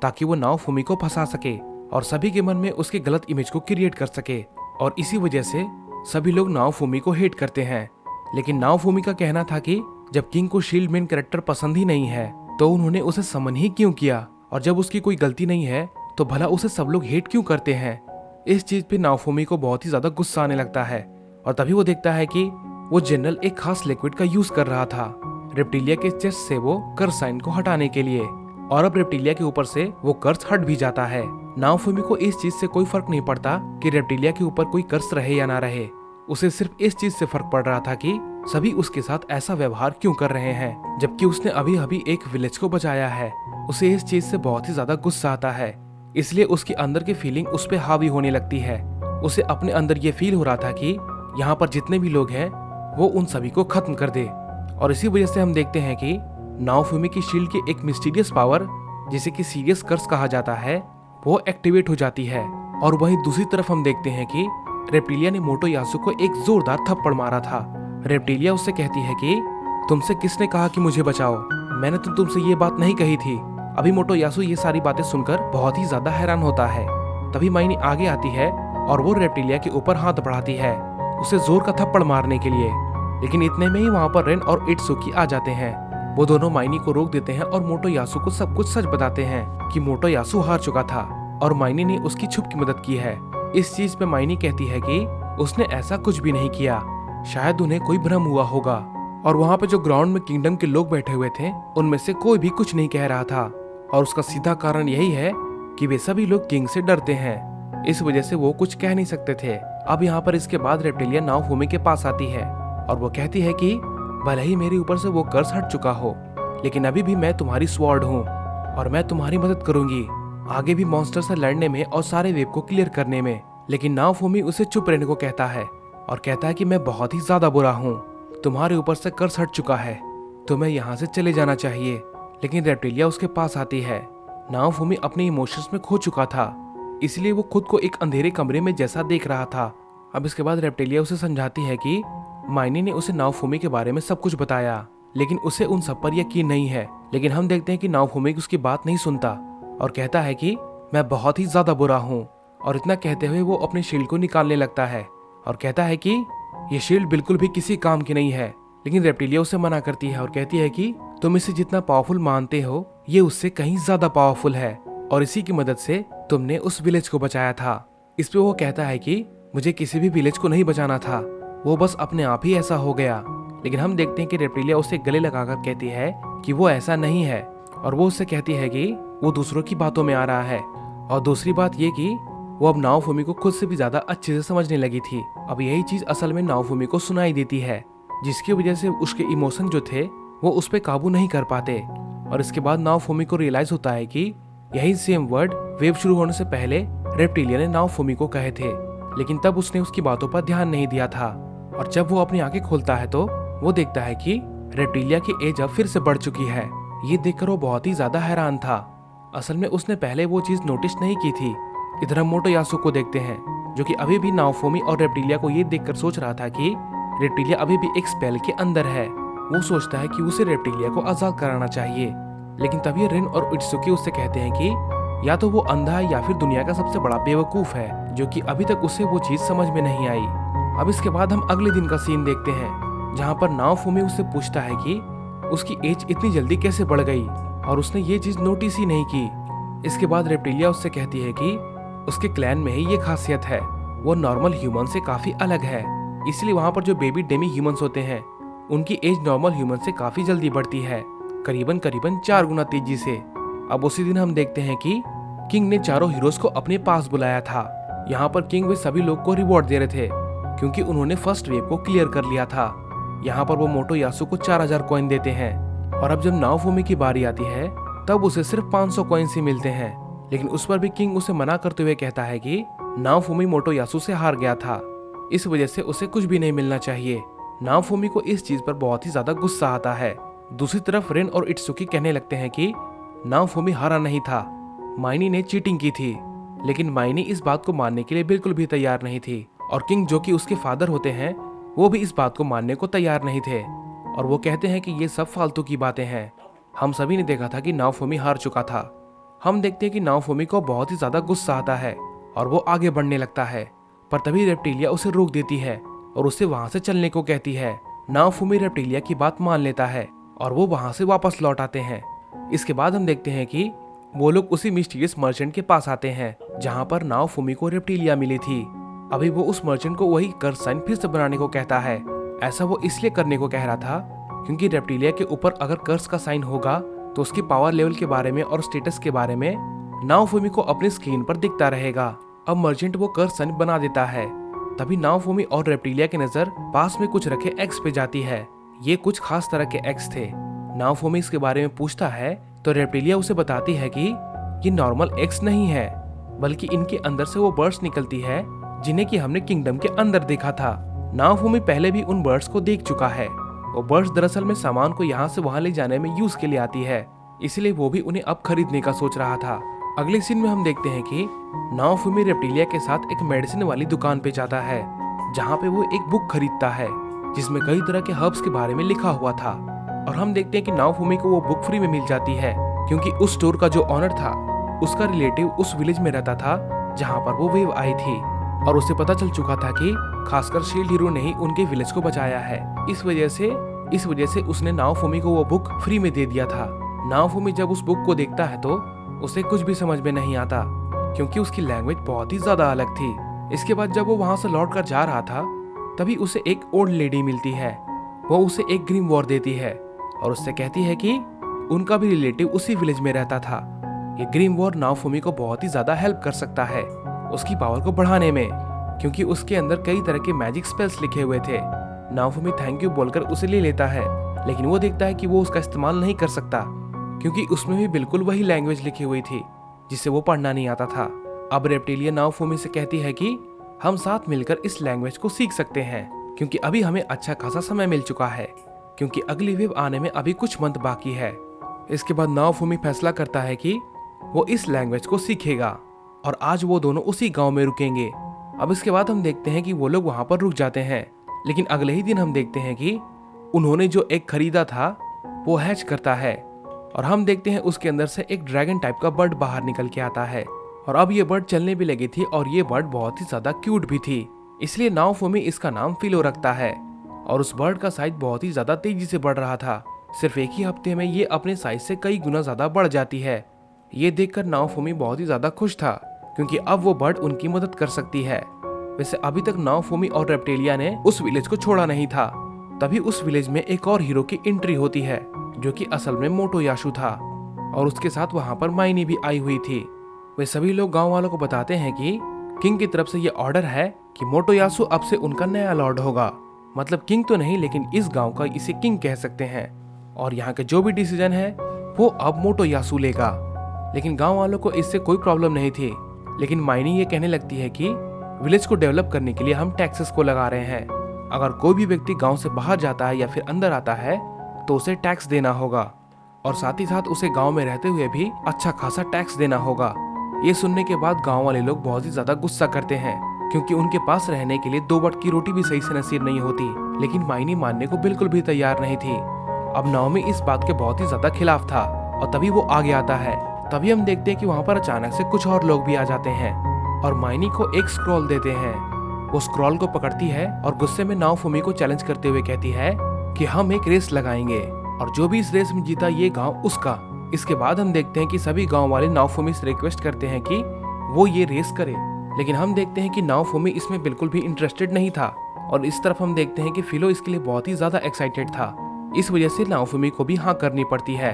ताकि वो नाओफुमी को फंसा सके और सभी के मन में उसके गलत इमेज को क्रिएट कर सके और इसी वजह से सभी लोग नाओफुमी को हेट करते हैं। लेकिन नाओफुमी का कहना था कि जब किंग को शील्ड मैन कैरेक्टर पसंद ही नहीं है तो उन्होंने उसे समन ही क्यों किया, और जब उसकी कोई गलती नहीं है तो भला उसे सब लोग हेट क्यों करते हैं। इस चीज पे नाओफुमी को बहुत ही ज्यादा गुस्सा आने लगता है और तभी वो देखता है कि वो जनरल एक खास लिक्विड का यूज कर रहा था रेप्टिलिया के चेस्ट से वो कर्स साइन को हटाने के लिए, और अब रेप्टिलिया के ऊपर से वो कर्स हट भी जाता है। नाओफुमी को इस चीज से कोई फर्क नहीं पड़ता कि रेप्टिलिया के ऊपर कोई कर्स रहे या ना रहे, उसे सिर्फ इस चीज से फर्क पड़ रहा था कि सभी उसके साथ ऐसा व्यवहार क्यों कर रहे हैं जबकि उसने अभी अभी एक विलेज को बचाया है। उसे इस चीज से बहुत ही ज्यादा गुस्सा आता है, इसलिए उसके अंदर की फीलिंग उस पे हावी होने लगती है। उसे अपने अंदर ये फील हो रहा था कि यहाँ पर जितने भी लोग हैं वो उन सभी को खत्म कर दे, और इसी वजह से हम देखते हैं कि नाओफुमी की शील्ड की एक मिस्टीरियस पावर जिसे कि सीरियस कर्स कहा जाता है वो एक्टिवेट हो जाती है। और वहीं दूसरी तरफ हम देखते हैं कि रेप्टिलिया ने मोटोयासु को एक जोरदार थप्पड़ मारा था। रेप्टिलिया उससे कहती है कि तुमसे किसने कहा कि मुझे बचाओ, मैंने तो तुमसे ये बात नहीं कही थी। अभी मोटोयासु ये सारी बातें सुनकर बहुत ही ज्यादा हैरान होता है। तभी माइनी आगे आती है और वो रेप्टिलिया के ऊपर हाथ बढ़ाती है उसे जोर का थप्पड़ मारने के लिए, लेकिन इतने में ही वहाँ पर रेन और इत्सुकी आ जाते हैं। वो दोनों माइनी को रोक देते हैं और मोटोयासु को सब कुछ सच बताते हैं कि मोटोयासु हार चुका था और माइनी ने उसकी छुप की मदद की है। इस चीज पे माइनी कहती है कि उसने ऐसा कुछ भी नहीं किया, शायद उन्हें कोई भ्रम हुआ होगा। और वहाँ पे जो ग्राउंड में किंगडम के लोग बैठे हुए थे उनमें से कोई भी कुछ नहीं कह रहा था, और उसका सीधा कारण यही है कि वे सभी लोग किंग से डरते हैं, इस वजह से वो कुछ कह नहीं सकते थे। अब यहाँ पर इसके बाद रेप्टिलिया नाओफुमी के पास आती है और वो कहती है कि भले ही मेरे ऊपर से वो कर्स हट चुका हो, लेकिन अभी भी मैं तुम्हारी स्वॉर्ड हूँ और मैं तुम्हारी मदद करूंगी आगे भी मॉन्स्टर से लड़ने में और सारे वेव को क्लियर करने में। लेकिन नाओफुमी उसे चुप रहने को कहता है और कहता है कि मैं बहुत ही ज्यादा बुरा हूँ, तुम्हारे ऊपर से कर्स हट चुका है, तुम्हें यहाँ से चले जाना चाहिए। लेकिन रेप्टिलिया उसके पास आती है। नाओफुमी अपने इमोशंस में खो चुका था, इसलिए वो खुद को एक अंधेरे कमरे में जैसा देख रहा था। अब इसके बाद रेप्टिलिया उसे समझाती है कि माइनी ने उसे नाओफुमी के बारे में सब कुछ बताया, लेकिन उसे उन सब पर यकीन नहीं है। लेकिन हम देखते हैं कि नाओफुमी उसकी बात नहीं सुनता और कहता है कि मैं बहुत ही ज्यादा बुरा हूँ, और इतना कहते हुए वो अपने शील्ड को निकालने लगता है और कहता है कि ये शील्ड बिल्कुल भी किसी काम की नहीं है। लेकिन रेप्टिलिया उसे मना करती है और कहती है कि तुम इसे जितना पावरफुल मानते हो ये उससे कहीं ज्यादा पावरफुल है, और इसी की मदद से तुमने उस विलेज को बचाया था। इस पे वो कहता है कि मुझे किसी भी विलेज को नहीं बचाना था, वो बस अपने आप ही ऐसा हो गया। लेकिन हम देखते हैं कि रेप्टिलिया उसे गले लगाकर कहती है कि वो ऐसा नहीं है, और वो उससे कहती है कि वो दूसरों की बातों में आ रहा है और दूसरी बात ये कि वो अब नाओफुमी को खुद से भी ज्यादा अच्छे से समझने लगी थी। अब यही चीज असल में नाओफुमी को सुनाई देती है, जिसकी वजह से उसके इमोशन जो थे वो उस पर काबू नहीं कर पाते। और इसके बाद नाओफुमी को रियलाइज होता है कि यही सेम वर्ड वेव शुरू होने से पहले रेप्टिलिया ने नाओफुमी को कहे थे, लेकिन तब उसने उसकी बातों पर ध्यान नहीं दिया था। और जब वो अपनी आंखें खोलता है तो वो देखता है कि रेप्टिलिया की एज अब फिर से बढ़ चुकी है। ये देखकर वो बहुत ही ज्यादा हैरान था। असल में उसने पहले वो चीज नोटिस नहीं की थी। इधर हम मोटोयासु को देखते हैं, जो कि अभी भी नाओफुमी और रेप्टिलिया को ये देखकर सोच रहा था कि रेप्टिलिया अभी भी एक स्पेल के अंदर है। वो सोचता है कि उसे रेप्टिलिया को आजाद कराना चाहिए, लेकिन तभी रिन और इत्सुकी उससे कहते हैं कि या तो वो अंधा है या फिर दुनिया का सबसे बड़ा बेवकूफ है, जो कि अभी तक उसे वो चीज समझ में नहीं आई। अब इसके बाद हम अगले दिन का सीन देखते हैं, जहाँ पर नाओफुमी उससे पूछता है कि उसकी एज इतनी जल्दी कैसे बढ़ गई, और उसने ये चीज नोटिस ही नहीं की। इसके बाद रेप्टिलिया उससे कहती है कि उसके क्लैन में ही ये खासियत है, वो नॉर्मल ह्यूमन से काफी अलग है, इसलिए वहाँ पर जो बेबी डेमी ह्यूमंस होते हैं उनकी एज नॉर्मल ह्यूमन से काफी जल्दी बढ़ती है, करीबन 4 गुना तेजी से। अब उसी दिन हम देखते हैं कि किंग ने चारों हीरोज को अपने पास बुलाया था। यहाँ पर किंग वे सभी लोग को रिवॉर्ड दे रहे थे, क्योंकि उन्होंने फर्स्ट वेव को क्लियर कर लिया था। यहाँ पर वो मोटोयासु को 4000 कॉइन देते हैं, और अब जब नाओफुमी की बारी आती है तब उसे सिर्फ 500 कॉइन्स ही मिलते हैं। लेकिन उस पर भी किंग उसे मना करते हुए कहता है कि नाओफुमी मोटोयासु से हार गया था, इस वजह से उसे कुछ भी नहीं मिलना चाहिए। नाओफुमी को इस चीज पर बहुत ही ज्यादा गुस्सा आता है। दूसरी तरफ रिन और इत्सुकी कहने लगते हैं कि नाओफुमी हारा नहीं था, माइनी ने चीटिंग की थी। लेकिन माइनी इस बात को मानने के लिए बिल्कुल भी तैयार नहीं थी, और किंग जो कि उसके फादर होते हैं वो भी इस बात को मानने को तैयार नहीं थे, और वो कहते हैं कि ये सब फालतू की बातें हैं। हम सभी ने देखा था कि नाओफुमी हार चुका था। हम देखते हैं कि नाओफुमी को बहुत ही ज्यादा गुस्सा आता है और वो आगे बढ़ने लगता है, पर तभी रेप्टिलिया उसे रोक देती है और उसे वहां से चलने को कहती है। नाओफुमी रेप्टिलिया की बात मान लेता है और वो वहां से वापस लौट आते हैं। इसके बाद हम देखते हैं कि वो लोग उसी मिस्टीरियस मर्चेंट के पास आते हैं जहां पर नाओफुमी को रेप्टिलिया मिली थी। अभी वो उस मर्चेंट को वही कर्स साइन फिर से बनाने को कहता है। ऐसा वो इसलिए करने को कह रहा था क्योंकि रेप्टिलिया के ऊपर अगर कर्स का साइन होगा तो उसकी पावर लेवल के बारे में और स्टेटस के बारे में नाओफुमी को अपनी स्क्रीन पर दिखता रहेगा। अब मर्चेंट वो कर्स साइन बना देता है। तभी नाओफुमी और रेप्टिलिया की नजर पास में कुछ रखे एग्स पे जाती है। ये कुछ खास तरह के एग्स थे। नाओफुमी इसके बारे में पूछता है तो रेप्टिलिया उसे बताती है कि ये नॉर्मल एग्स नहीं है, बल्कि इनके अंदर से वो बर्ड्स निकलती है जिन्हें कि हमने किंगडम के अंदर देखा था। नाओफुमी पहले भी उन बर्ड्स को देख चुका है। वो बर्ड्स दरअसल में सामान को यहाँ से वहां ले जाने में यूज के लिए आती है, इसलिए वो भी उन्हें अब खरीदने का सोच रहा था। अगले सीन में हम देखते हैं कि नाओफुमी रेप्टिलिया के साथ एक मेडिसिन वाली दुकान पे जाता है, जहाँ पे वो एक बुक खरीदता है जिसमें कई तरह के हर्ब्स के बारे में लिखा हुआ था। और हम देखते हैं कि नाओफुमी को वो बुक फ्री में मिल जाती है, क्योंकि उस स्टोर का जो ऑनर था उसका रिलेटिव उस विलेज में रहता था जहाँ पर वो वेव आई थी, और उसे पता चल चुका था कि खासकर शील्ड हीरो ने ही उनके विलेज को बचाया है। इस वजह से उसने नाओफुमी को वो बुक फ्री में दे दिया था। नाओफुमी जब उस बुक को देखता है तो उसे कुछ भी समझ में नहीं आता, क्योंकि उसकी लैंग्वेज बहुत ही ज्यादा अलग थी। इसके बाद जब वो वहां से लौट कर जा रहा था तभी उसे एक ओल्ड लेडी मिलती है। वो उसे एक ग्रीम वॉर देती है और उससे कहती है कि उनका भी रिलेटिव उसी विलेज में रहता था। ये ग्रीम वॉर नाओफुमी को बहुत ही ज्यादा हेल्प कर सकता है उसकी पावर को बढ़ाने में, क्योंकि उसके अंदर कई तरह के मैजिक स्पेल्स लिखे हुए थे। नाओफुमी थैंक यू बोलकर उसे ले लेता है, लेकिन वो देखता है कि वो उसका इस्तेमाल नहीं कर सकता, क्योंकि उसमें भी बिल्कुल वही लैंग्वेज लिखी हुई थी जिसे वो पढ़ना नहीं आता था। अब रेप्टिलिया नाओफुमी से कहती है कि हम साथ मिलकर इस लैंग्वेज को सीख सकते हैं, क्योंकि अभी हमें अच्छा खासा समय मिल चुका है, क्योंकि अगली वेव आने में अभी कुछ मंथ बाकी है। इसके बाद नाओफुमी फैसला करता है कि वो इस लैंग्वेज को सीखेगा, और आज वो दोनों उसी गांव में रुकेंगे। अब इसके बाद हम देखते हैं कि वो लोग वहां पर रुक जाते हैं, लेकिन अगले ही दिन हम देखते हैं कि उन्होंने जो एग खरीदा था वो हैच करता है, और हम देखते हैं उसके अंदर से एक ड्रैगन टाइप का बर्ड बाहर निकल के आता है। और अब ये बर्ड चलने भी लगी थी, और ये बर्ड बहुत ही ज्यादा क्यूट भी थी, इसलिए नाओफुमी इसका नाम फिलो रखता है। और उस बर्ड का साइज बहुत ही ज्यादा तेजी से बढ़ रहा था। सिर्फ एक ही हफ्ते में ये अपने साइज से कई गुना ज्यादा बढ़ जाती है। ये देखकर नाओफुमी बहुत ही ज्यादा खुश था, क्योंकि अब वो बर्ड उनकी मदद कर सकती है। वैसे अभी तक नाओफुमी और रेप्टिलिया ने उस विलेज को छोड़ा नहीं था। तभी उस विलेज में एक और हीरो की एंट्री होती है, जो कि असल में मोटोयासु था, और उसके साथ वहां पर माइनी भी आई हुई थी। वे सभी लोग गांव वालों को बताते हैं कि किंग की तरफ से ये ऑर्डर है कि मोटोयासु अब से उनका नया लॉर्ड होगा। मतलब किंग तो नहीं, लेकिन इस गांव का इसे किंग कह सकते हैं। और यहाँ के जो भी डिसीजन है वो अब मोटोयासु लेगा। लेकिन गांव वालों को इससे कोई प्रॉब्लम नहीं थी। लेकिन माइनी ये कहने लगती है कि विलेज को डेवलप करने के लिए हम टैक्सेस को लगा रहे हैं। अगर कोई भी व्यक्ति गांव से बाहर जाता है या फिर अंदर आता है तो उसे टैक्स देना होगा, और साथ ही साथ उसे गांव में रहते हुए भी अच्छा खासा टैक्स देना होगा। ये सुनने के बाद गांव वाले लोग बहुत ही ज्यादा गुस्सा करते हैं, क्योंकि उनके पास रहने के लिए 2 वक्त की रोटी भी सही से नसीब नहीं होती। लेकिन माइनी मानने को बिल्कुल भी तैयार नहीं थी। अब नाओमी इस बात के बहुत ही ज्यादा खिलाफ था, और तभी वो आगे आता है। तभी हम देखते हैं कि वहाँ पर अचानक से कुछ और लोग भी आ जाते हैं और माइनी को एक स्क्रॉल देते हैं। वो स्क्रॉल को पकड़ती है और गुस्से में नाओफुमी को चैलेंज करते हुए कहती है कि हम एक रेस लगाएंगे, और जो भी इस रेस में जीता ये गांव उसका। इसके बाद हम देखते हैं कि सभी गांव वाले नाओफुमी से रिक्वेस्ट करते हैं कि वो ये रेस करे। लेकिन हम देखते हैं कि नाओफुमी इसमें बिल्कुल भी इंटरेस्टेड नहीं था, और इस तरफ हम देखते हैं कि फिलो इसके लिए बहुत ही ज्यादा एक्साइटेड था। इस वजह से नाओफुमी को भी हाँ करनी पड़ती है,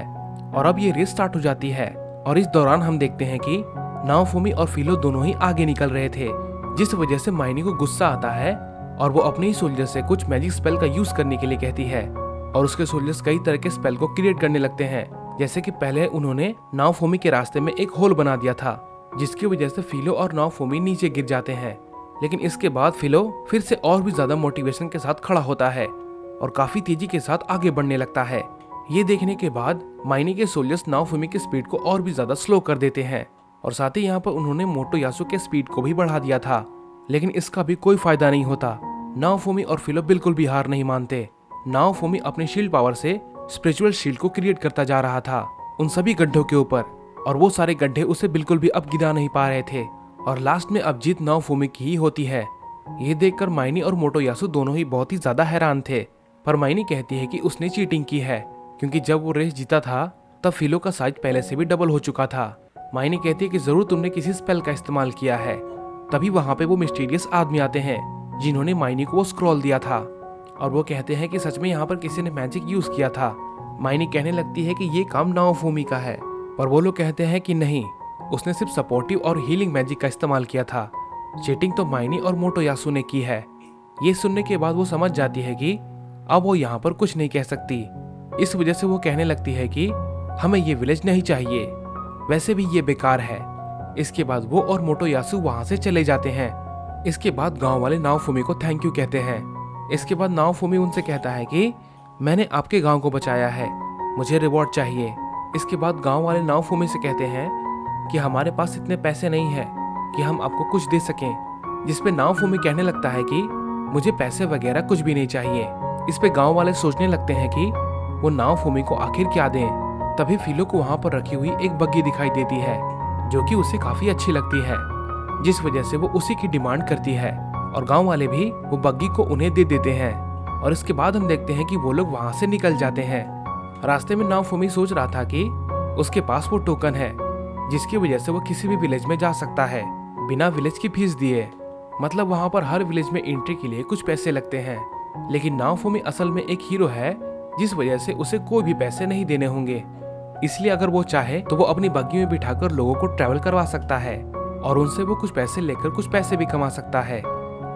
और अब ये रेस स्टार्ट हो जाती है। और इस दौरान हम देखते हैं कि नाओफुमी और फिलो दोनों ही आगे निकल रहे थे, जिस वजह से माइनी को गुस्सा आता है और वो अपने ही सोल्जर से कुछ मैजिक स्पेल का यूज करने के लिए कहती है। और उसके सोल्जर्स कई तरह के स्पेल को क्रिएट करने लगते हैं। जैसे कि पहले उन्होंने नाओफुमी के रास्ते में एक होल बना दिया था, जिसकी वजह से फिलो और नाओफुमी नीचे गिर जाते हैं। लेकिन इसके बाद फिलो फिर से और भी ज्यादा मोटिवेशन के साथ खड़ा होता है और काफी तेजी के साथ आगे बढ़ने लगता है। ये देखने के बाद माइनी के सोल्जर्स नाओफुमी की स्पीड को और भी ज्यादा स्लो कर देते हैं, और साथ ही यहाँ पर उन्होंने मोटोयासु के स्पीड को भी बढ़ा दिया था। लेकिन इसका भी कोई फायदा नहीं होता। नाओफुमी और फिलो बिल्कुल भी हार नहीं मानते। नाओफुमी अपने शील्ड पावर से स्पिरिचुअल शील्ड को क्रिएट करता जा रहा था उन सभी गड्ढों के ऊपर, और वो सारे गड्ढे उसे बिल्कुल भी अब गिरा नहीं पा रहे थे। और लास्ट में अब जीत नाओफुमी की ही होती है। ये देखकर माइनी और मोटोयासु दोनों ही बहुत ही ज्यादा हैरान थे। पर माइनी कहती है कि उसने चीटिंग की है, क्योंकि जब वो रेस जीता था तब फिलो का साइज पहले से भी डबल हो चुका था। माइनी कहती है कि जरूर तुमने किसी स्पेल का इस्तेमाल किया है। तभी वहां पे वो मिस्टीरियस आदमी आते हैं जिन्होंने माइनी को वो स्क्रॉल दिया था, और वो कहते हैं कि सच में यहाँ पर किसी ने मैजिक यूज किया था। माइनी कहने लगती है कि ये काम नाओफुमी का है, पर वो लोग कहते हैं कि नहीं, उसने सिर्फ सपोर्टिव और हीलिंग मैजिक का इस्तेमाल किया था। चीटिंग तो माइनी और मोटोयासु ने की है। ये सुनने के बाद वो समझ जाती है कि अब वो यहाँ पर कुछ नहीं कह सकती। इस वजह से वो कहने लगती है कि हमें ये विलेज नहीं चाहिए, वैसे भी ये बेकार है। इसके बाद वो और मोटोयासु वहां से चले जाते हैं। इसके बाद गांव वाले नाओफुमी को थैंक यू कहते हैं। इसके बाद नाओफुमी उनसे कहता है कि मैंने आपके गांव को बचाया है, मुझे रिवॉर्ड चाहिए। इसके बाद गांव वाले नाओफुमी से कहते हैं कि हमारे पास इतने पैसे नहीं है कि हम आपको कुछ दे सकें। जिस पे नाओफुमी कहने लगता है कि मुझे पैसे वगैरह कुछ भी नहीं चाहिए। इस पे गांव वाले सोचने लगते हैं कि वो नाओफुमी को आखिर क्या दें। तभी फिलो को वहां पर रखी हुई एक बग्गी दिखाई देती है, जो कि उसे काफी अच्छी लगती है, जिस वजह से वो उसी की डिमांड करती है, और गांव वाले भी वो बग्गी को उन्हें दे देते हैं। और इसके बाद हम देखते हैं कि वो लोग वहां से निकल जाते हैं। रास्ते में नाओफुमी सोच रहा था कि उसके पास वो टोकन है, जिसकी वजह से वो किसी भी विलेज में जा सकता है बिना विलेज की फीस दिए। मतलब वहां पर हर विलेज में एंट्री के लिए कुछ पैसे लगते हैं। लेकिन नाओफुमी असल में एक हीरो है, जिस वजह से उसे कोई भी पैसे नहीं देने होंगे। इसलिए अगर वो चाहे तो वो अपनी बग्गी में बिठाकर लोगों को ट्रैवल करवा सकता है, और उनसे वो कुछ पैसे लेकर कुछ पैसे भी कमा सकता है।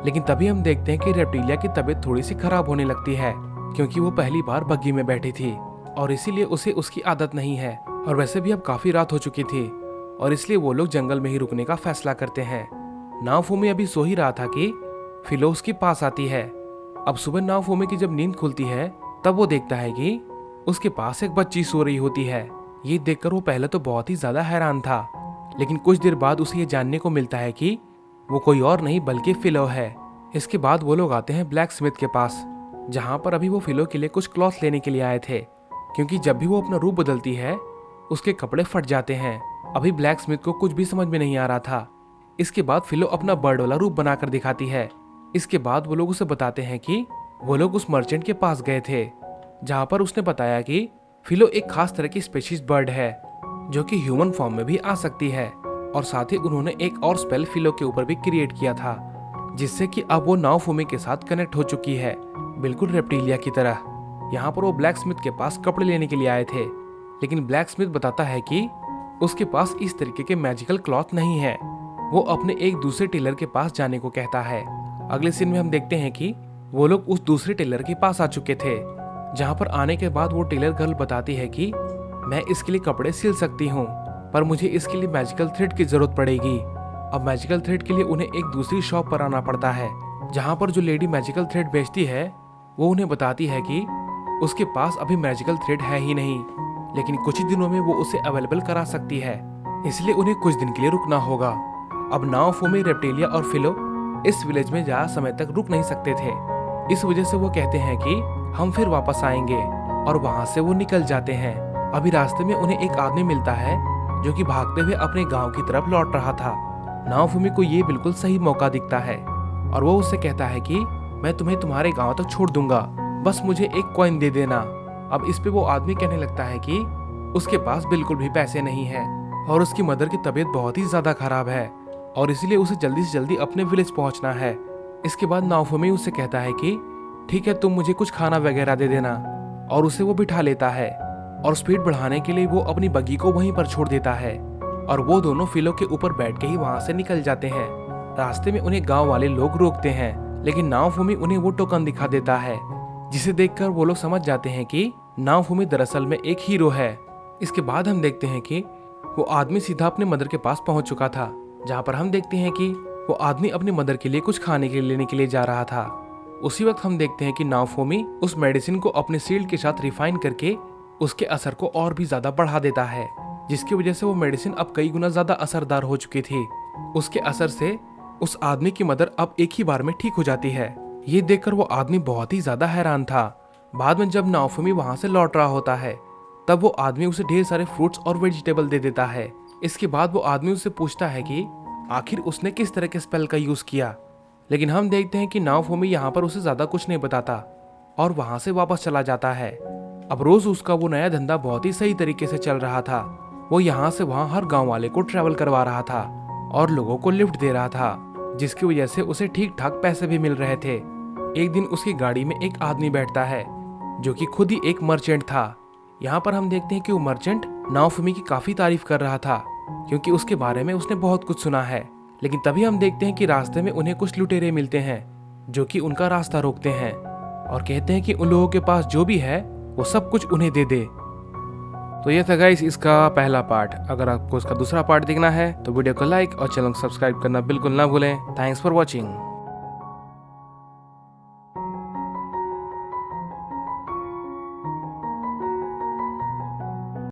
लेकिन तभी हम देखते हैं कि रेप्टिलिया की तबीयत थोड़ी सी खराब होने लगती है, क्योंकि वो पहली बार बग्गी में बैठी थी, और इसीलिए उसे उसकी आदत नहीं है। और वैसे भी अब काफी रात हो चुकी थी, और इसलिए वो लोग जंगल में ही रुकने का फैसला करते हैं। नाओफुमी अभी सो ही रहा था कि फिलो उसके पास आती है। अब सुबह नाओफुमी की जब नींद खुलती है तब वो देखता है कि उसके पास एक बच्ची सो रही होती है। ये देखकर वो पहले तो बहुत ही ज्यादा हैरान था, लेकिन कुछ देर बाद उसे ये जानने को मिलता है कि वो कोई और नहीं बल्कि फिलो है। इसके बाद वो लोग आते हैं ब्लैक स्मिथ के पास, जहाँ पर अभी वो फिलो के लिए कुछ क्लॉथ लेने के लिए आए थे, क्योंकि जब भी वो अपना रूप बदलती है उसके कपड़े फट जाते हैं। अभी ब्लैक स्मिथ को कुछ भी समझ में नहीं आ रहा था। इसके बाद फिलो अपना बर्ड वाला रूप बनाकर दिखाती है। इसके बाद वो लोग उसे बताते हैं कि वो लोग उस मर्चेंट के पास गए थे, जहाँ पर उसने बताया कि फिलो एक खास तरह की स्पेशीज बर्ड है, जो कि ह्यूमन फॉर्म में भी आ सकती है। और साथ ही उन्होंने एक और स्पेल फिलो के ऊपर भी क्रिएट किया था, जिससे कि अब वो नाओफुमी के साथ कनेक्ट हो चुकी है, बिल्कुल रेप्टिलिया की तरह। यहाँ पर वो ब्लैक स्मिथ के पास कपड़े लेने के लिए आए थे, लेकिन ब्लैक स्मिथ बताता है कि उसके पास इस तरीके के मैजिकल क्लॉथ नहीं है। वो अपने एक दूसरे टेलर के पास जाने को कहता है। अगले सीन में हम देखते हैं कि वो लोग उस दूसरे टेलर के पास आ चुके थे, जहाँ पर आने के बाद वो टेलर गर्ल बताती है कि मैं इसके लिए कपड़े सिल सकती हूँ, पर मुझे इसके लिए मैजिकल थ्रेड की जरूरत पड़ेगी। अब मैजिकल थ्रेड के लिए उन्हें एक दूसरी शॉप पर आना पड़ता है, जहाँ पर जो लेडी मैजिकल थ्रेड बेचती है वो उन्हें बताती है कि उसके पास अभी मैजिकल थ्रेड है ही नहीं, लेकिन कुछ ही दिनों में वो उसे अवेलेबल करा सकती है, इसलिए उन्हें कुछ दिन के लिए रुकना होगा। अब नाओफुमी, रेप्टिलिया और फिलो इस विलेज में ज्यादा समय तक रुक नहीं सकते थे। इस वजह से वो कहते हैं कि हम फिर वापस आएंगे, और वहां से वो निकल जाते हैं। अभी रास्ते में उन्हें एक आदमी मिलता है जो कि भागते हुए अपने गांव की तरफ लौट रहा था। नाओफुमी को ये बिल्कुल सही मौका दिखता है और वो उससे कहता है कि मैं तुम्हें तुम्हारे गांव तक छोड़ दूंगा, बस मुझे एक कॉइन दे देना। अब इस पे वो आदमी कहने लगता है कि उसके पास बिल्कुल भी पैसे नहीं है और उसकी मदर की तबीयत बहुत ही ज्यादा खराब है और इसलिए उसे जल्दी से जल्दी अपने विलेज पहुंचना है। इसके बाद नाओफुमी उससे कहता है कि ठीक है, तुम मुझे कुछ खाना वगैरह दे देना, और उसे वो बिठा लेता है और स्पीड बढ़ाने के लिए वो अपनी बग्गी को वहीं पर छोड़ देता है और वो दोनों फिलो के ऊपर बैठ के ही वहां से निकल जाते हैं। रास्ते में उन्हें गांव वाले लोग रोकते हैं, लेकिन नाओफुमी उन्हें वो टोकन दिखा देता है, जिसे देखकर वो लोग समझ जाते हैं कि नाओफुमी दरअसल में एक हीरो है। इसके बाद हम देखते हैं कि वो आदमी सीधा अपने मदर के पास पहुंच चुका था, जहां पर हम देखते हैं कि वो आदमी अपनी मदर के लिए कुछ खाने के लिए लेने के लिए जा रहा था। उसी वक्त हम देखते हैं कि नाओफुमी उस मेडिसिन को अपने शील्ड के साथ रिफाइन करके उसके असर को और भी ज्यादा बढ़ा देता है, जिसकी वजह से वो मेडिसिन अब कई गुना ज्यादा असरदार हो चुकी थी। उसके असर से उस आदमी की मदर अब एक ही बार में ठीक हो जाती है। ये देखकर वो आदमी बहुत ही ज्यादा हैरान था। बाद में जब नाओफुमी वहां से लौट रहा होता है, तब वो आदमी उसे ढेर सारे फ्रूट्स और वेजिटेबल दे देता है। इसके बाद वो आदमी उससे पूछता है कि आखिर उसने किस तरह के स्पेल का यूज किया, लेकिन हम देखते हैं कि नाओफुमी यहाँ पर उसे ज्यादा कुछ नहीं बताता और वहां से वापस चला जाता है। अब रोज उसका वो नया धंधा बहुत ही सही तरीके से चल रहा था। वो यहाँ से वहां हर गांव वाले को ट्रैवल करवा रहा था और लोगों को लिफ्ट दे रहा था, जिसकी वजह से उसे ठीक ठाक पैसे भी मिल रहे थे। एक दिन उसकी गाड़ी में एक आदमी बैठता है जो कि खुद ही एक मर्चेंट था। यहाँ पर हम देखते हैं कि वो मर्चेंट नाओफुमी की काफी तारीफ कर रहा था, क्योंकि उसके बारे में उसने बहुत कुछ सुना है। लेकिन तभी हम देखते हैं कि रास्ते में उन्हें कुछ लुटेरे मिलते हैं जो कि उनका रास्ता रोकते हैं और कहते हैं कि उन लोगों के पास जो भी है वो सब कुछ उन्हें दे दे। तो ये था गाइस इसका पहला पार्ट। अगर आपको इसका दूसरा पार्ट देखना है तो वीडियो को लाइक और चैनल को सब्सक्राइब करना बिल्कुल ना भूलें। Thanks for watching.